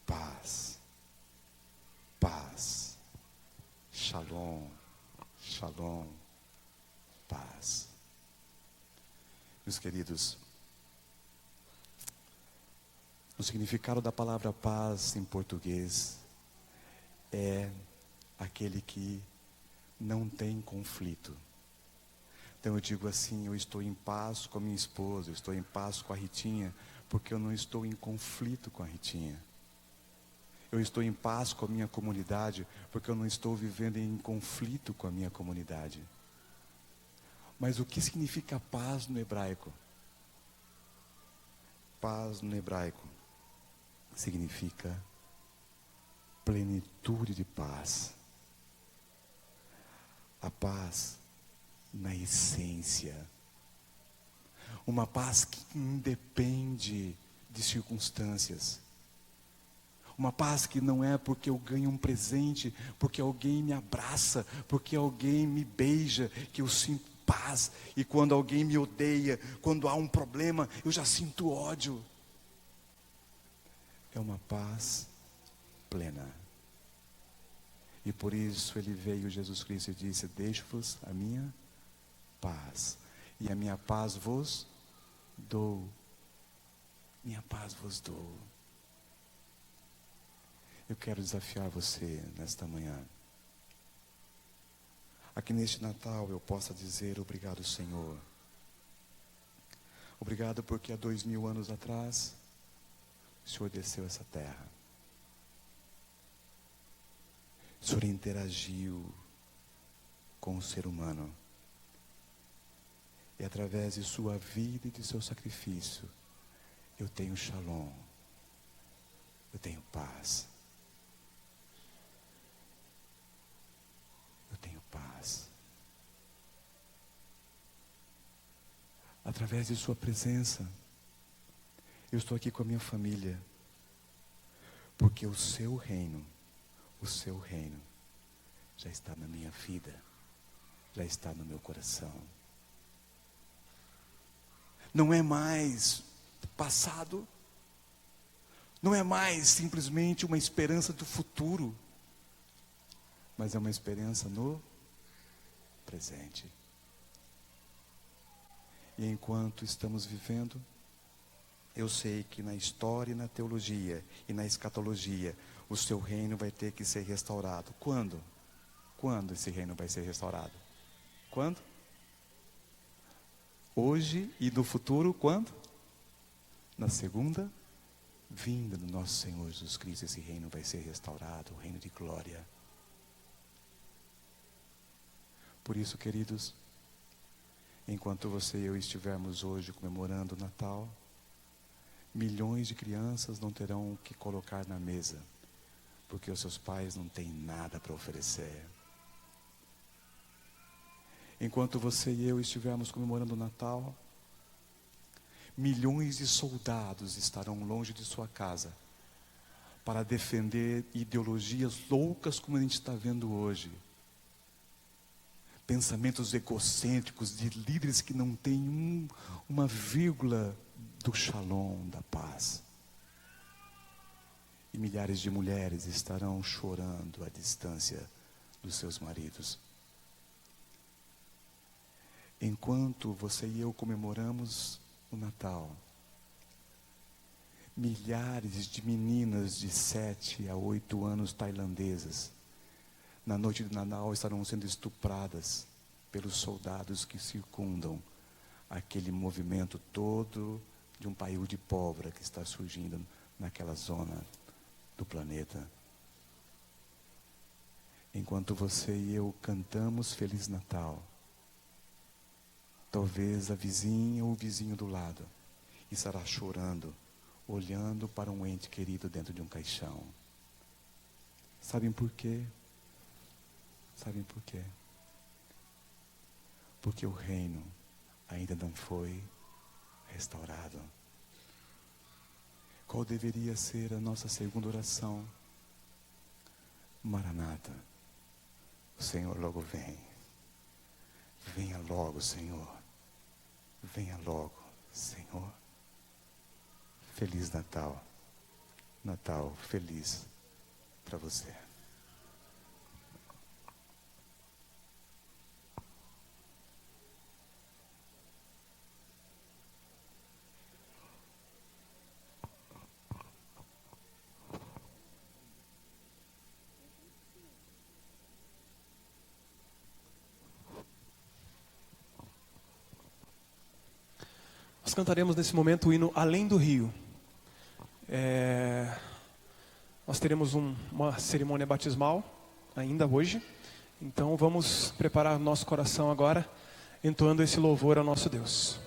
Paz. Paz. Shalom. Shalom. Paz. Meus queridos, o significado da palavra paz em português é aquele que não tem conflito. Então eu digo assim: eu estou em paz com a minha esposa, eu estou em paz com a Ritinha, porque eu não estou em conflito com a Ritinha. Eu estou em paz com a minha comunidade, porque eu não estou vivendo em conflito com a minha comunidade. Mas o que significa paz no hebraico? Paz no hebraico significa plenitude de paz. A paz na essência. Uma paz que independe de circunstâncias. Uma paz que não é porque eu ganho um presente, porque alguém me abraça, porque alguém me beija, que eu sinto paz. E quando alguém me odeia, quando há um problema, eu já sinto ódio. É uma paz plena. E por isso ele veio, Jesus Cristo, e disse: deixo-vos a minha paz, e a minha paz vos dou. Minha paz vos dou. Eu quero desafiar você nesta manhã, aqui neste Natal eu possa dizer: obrigado, Senhor. Obrigado porque há 2000 anos atrás o Senhor desceu essa terra. O Senhor interagiu com o ser humano. E através de sua vida e de seu sacrifício, eu tenho shalom. Eu tenho paz. Eu tenho paz. Através de sua presença, eu estou aqui com a minha família. Porque o seu reino já está na minha vida, já está no meu coração. Não é mais passado, não é mais simplesmente uma esperança do futuro, mas é uma esperança no presente. E enquanto estamos vivendo, eu sei que na história e na teologia e na escatologia, o seu reino vai ter que ser restaurado. Quando? Quando esse reino vai ser restaurado? Quando? Hoje e no futuro, quando? Na segunda vinda do nosso Senhor Jesus Cristo, esse reino vai ser restaurado, o reino de glória. Por isso, queridos, enquanto você e eu estivermos hoje comemorando o Natal, milhões de crianças não terão o que colocar na mesa, porque os seus pais não têm nada para oferecer. Enquanto você e eu estivermos comemorando o Natal, milhões de soldados estarão longe de sua casa para defender ideologias loucas como a gente está vendo hoje. Pensamentos egocêntricos de líderes que não têm uma vírgula do shalom, da paz. E milhares de mulheres estarão chorando à distância dos seus maridos. Enquanto você e eu comemoramos o Natal, milhares de meninas de 7 a 8 anos tailandesas, na noite de Natal estarão sendo estupradas pelos soldados que circundam aquele movimento todo de um país de pólvora que está surgindo naquela zona do planeta. Enquanto você e eu cantamos Feliz Natal, talvez a vizinha ou o vizinho do lado estará chorando, olhando para um ente querido dentro de um caixão. Sabem por quê? Sabem por quê? Porque o reino ainda não foi restaurado. Qual deveria ser a nossa segunda oração? Maranata, o Senhor logo vem. Venha logo, Senhor. Venha logo, Senhor. Feliz Natal. Natal feliz para você. Nós cantaremos nesse momento o hino Além do Rio. Nós teremos uma cerimônia batismal ainda hoje. Então vamos preparar nosso coração agora, entoando esse louvor ao nosso Deus.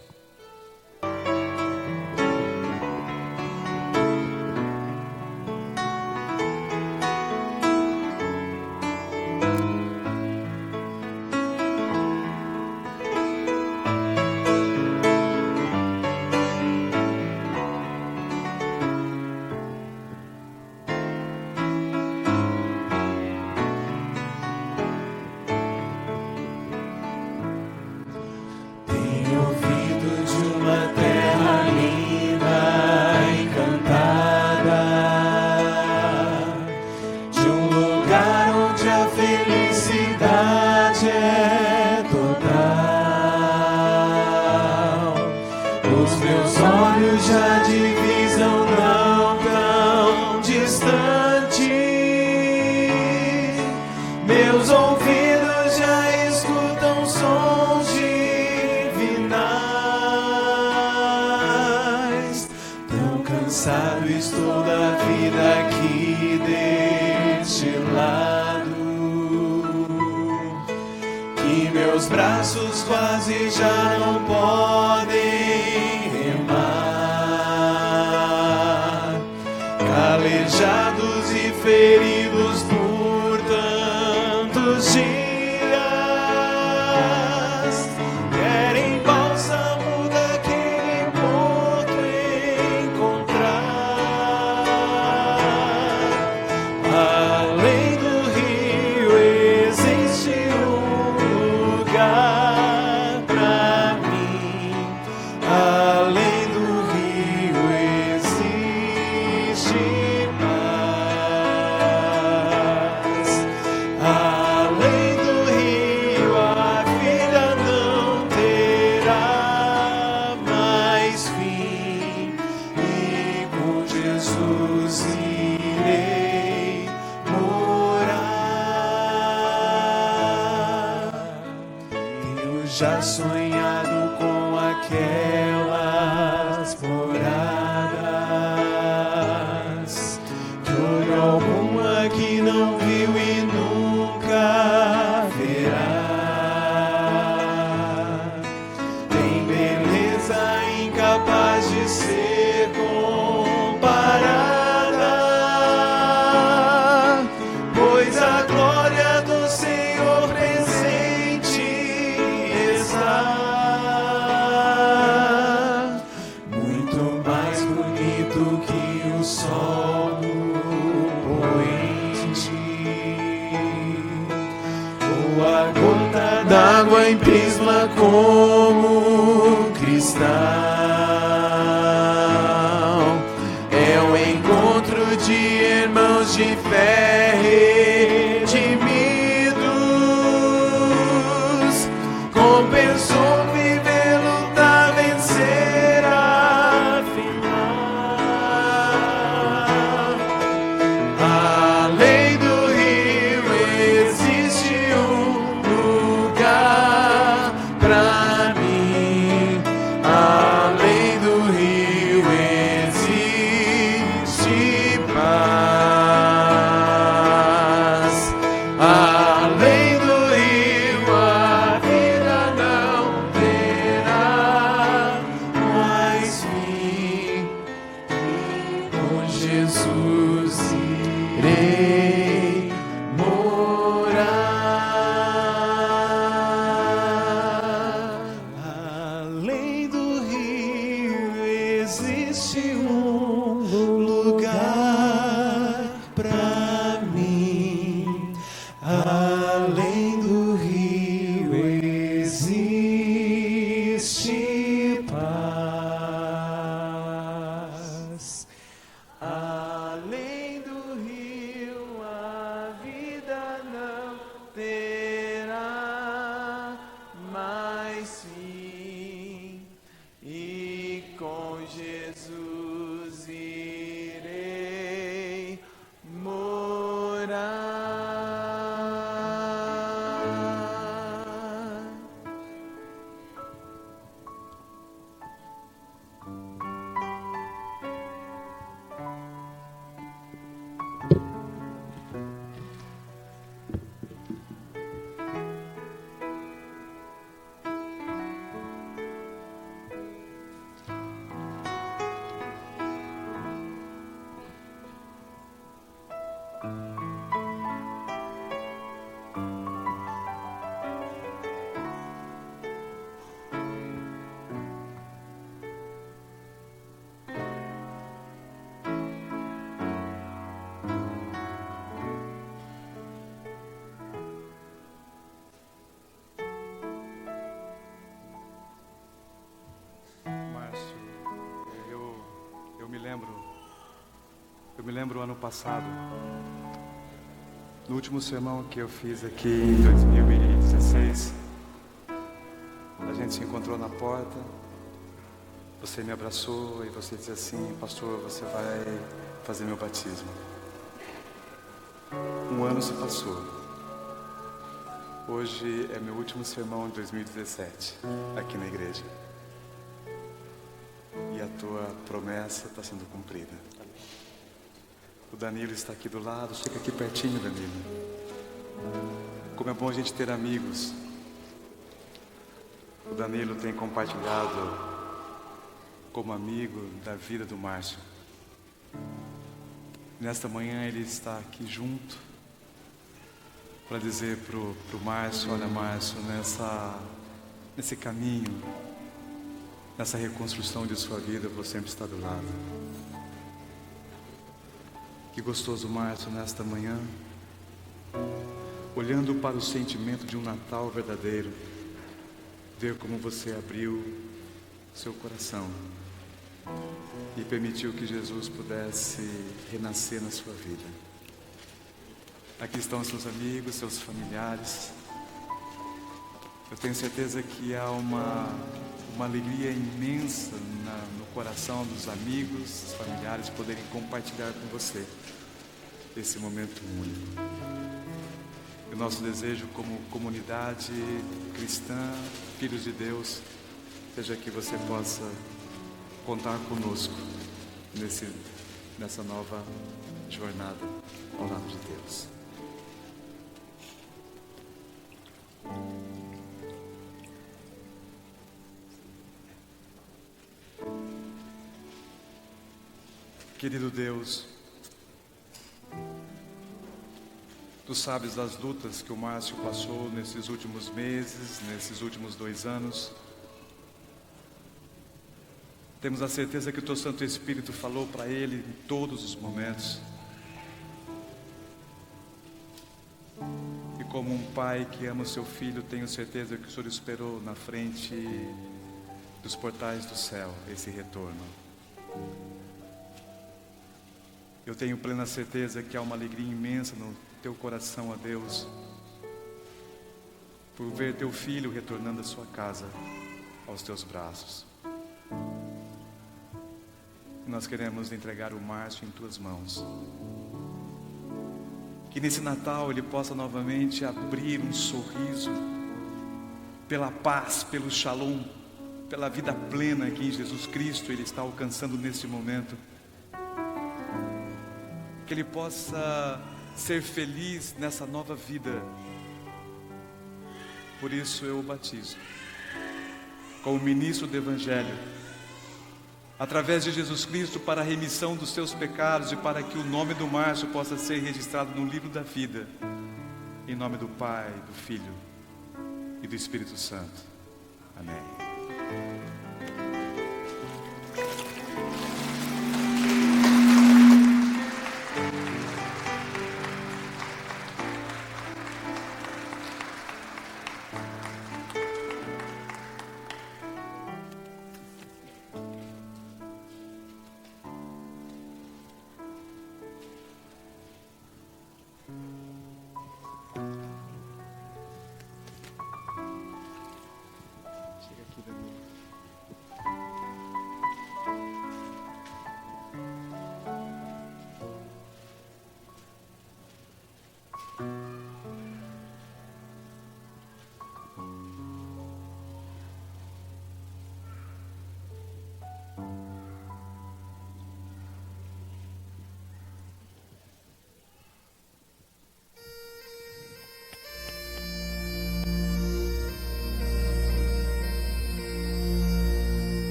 Além do rio existe paz. sonhado com aquelas moradas que olho alguma que não viu e nunca verá. Tem beleza incapaz de ser comparada, pois a glória do Senhor presente está, muito mais bonito que o sol poente, ou a gota d'água em prisma como cristal. É o encontro de irmãos de fé redimidos. Compensou viver, lutar, vencer afinal. Além do rio existe um lugar pra mim. Além do rio existe paz. Além do rio a vida não terá mais fim. Com Jesus irei morar. Além do rio existe um lugar pra mim. Além do rio existe paz. Além do rio a vida não terá mais fim. E com Jesus irei morar. Márcio, eu me lembro ano passado, no último sermão que eu fiz aqui em 2016, a gente se encontrou na porta, você me abraçou e você disse assim: pastor, você vai fazer meu batismo. Um ano se passou. Hoje é meu último sermão de 2017, aqui na igreja. E a tua promessa está sendo cumprida. O Danilo está aqui do lado. Fica aqui pertinho, Danilo. Como é bom a gente ter amigos. O Danilo tem compartilhado como amigo da vida do Márcio. Nesta manhã ele está aqui junto para dizer pro Márcio: olha, Márcio, nesse caminho, nessa reconstrução de sua vida, você sempre está do lado. Que gostoso, Márcio, nesta manhã, olhando para o sentimento de um Natal verdadeiro, ver como você abriu seu coração e permitiu que Jesus pudesse renascer na sua vida. Aqui estão seus amigos, seus familiares. Eu tenho certeza que há uma alegria imensa no coração dos amigos, dos familiares, poderem compartilhar com você esse momento único. E o nosso desejo como comunidade cristã, filhos de Deus, seja que você possa contar conosco nessa nova jornada ao lado de Deus. Querido Deus, Tu sabes das lutas que o Márcio passou nesses últimos meses, nesses últimos 2 anos. Temos a certeza que o Teu Santo Espírito falou para ele em todos os momentos. E como um pai que ama o seu filho, tenho certeza que o Senhor esperou na frente dos portais do céu esse retorno. Eu tenho plena certeza que há uma alegria imensa no teu coração, a Deus, por ver teu filho retornando à sua casa, aos teus braços. Nós queremos entregar o Márcio em tuas mãos. Que nesse Natal ele possa novamente abrir um sorriso pela paz, pelo shalom, pela vida plena que em Jesus Cristo ele está alcançando nesse momento. Que ele possa ser feliz nessa nova vida. Por isso eu o batizo como ministro do Evangelho, através de Jesus Cristo, para a remissão dos seus pecados e para que o nome do Márcio possa ser registrado no livro da vida. Em nome do Pai, do Filho e do Espírito Santo. Amém.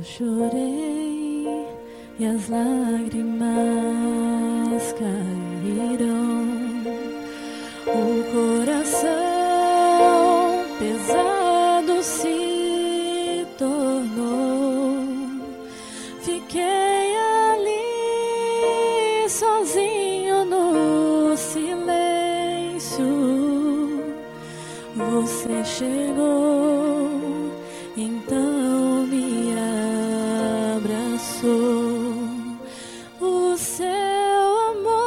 Chorei e as lágrimas caíram, o coração pesado se tornou. Fiquei ali sozinho no silêncio. Você chegou, então me abraçou. O seu amor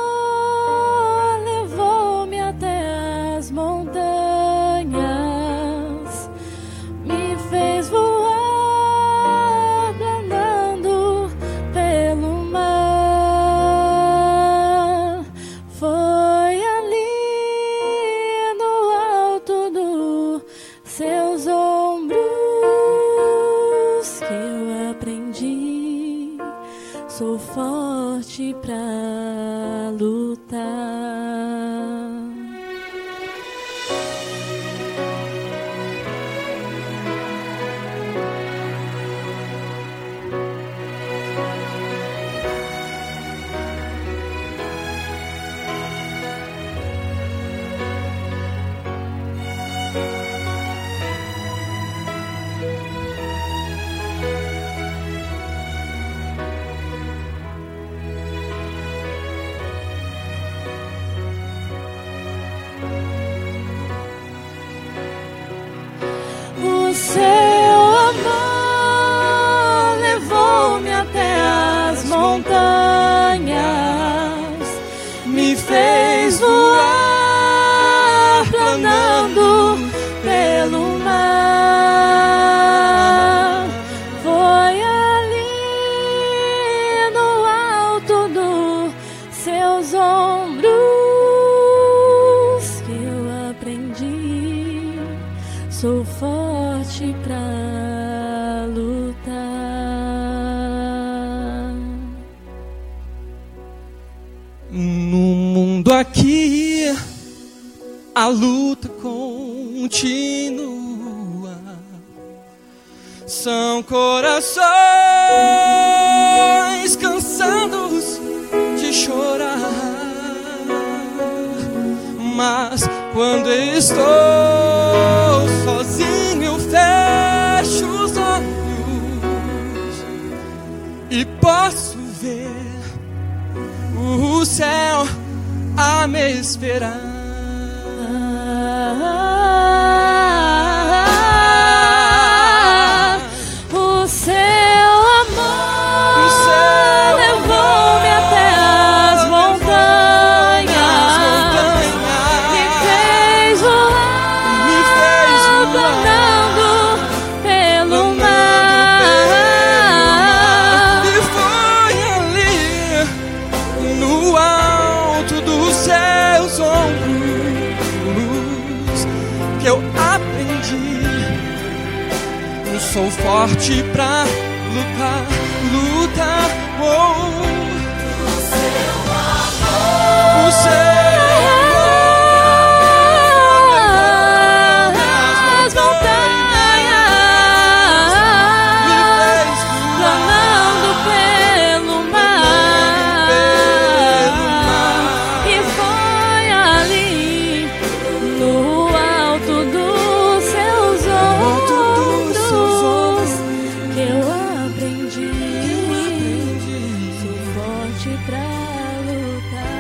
levou-me até as montanhas, me fez voar planando pelo mar. Foi ali no alto dos seus ombros O seu amor levou-me até as montanhas, me fez voar, planando pelo mar. Foi ali no alto dos seus ombros que eu aprendi, sou forte pra lutar. No mundo aqui, a luta continua. São corações cansados de chorar, mas quando estou sozinho eu fecho os olhos e posso ver o céu a me esperar. O seu amor levou-me até as montanhas, me fez voar, planando pelo mar. E foi ali no alto dos seus ombros que eu aprendi, eu sou forte pra lutar, lutar. Oh. O seu As montanhas, planando pelo mar. E foi ali no alto dos seus ombros que eu aprendi, sou forte pra lutar.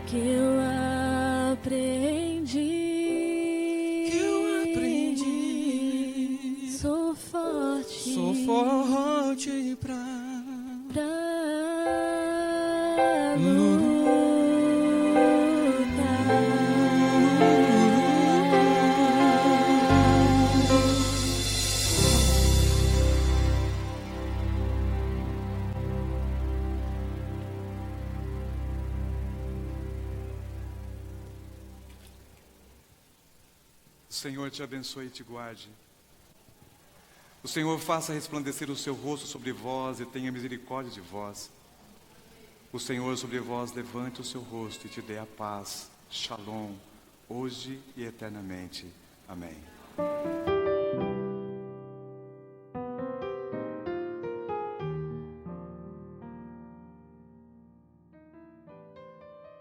Que eu aprendi, sou forte pra O Senhor te abençoe e te guarde. O Senhor faça resplandecer o seu rosto sobre vós e tenha misericórdia de vós. O Senhor sobre vós levante o seu rosto e te dê a paz. Shalom, hoje e eternamente. Amém.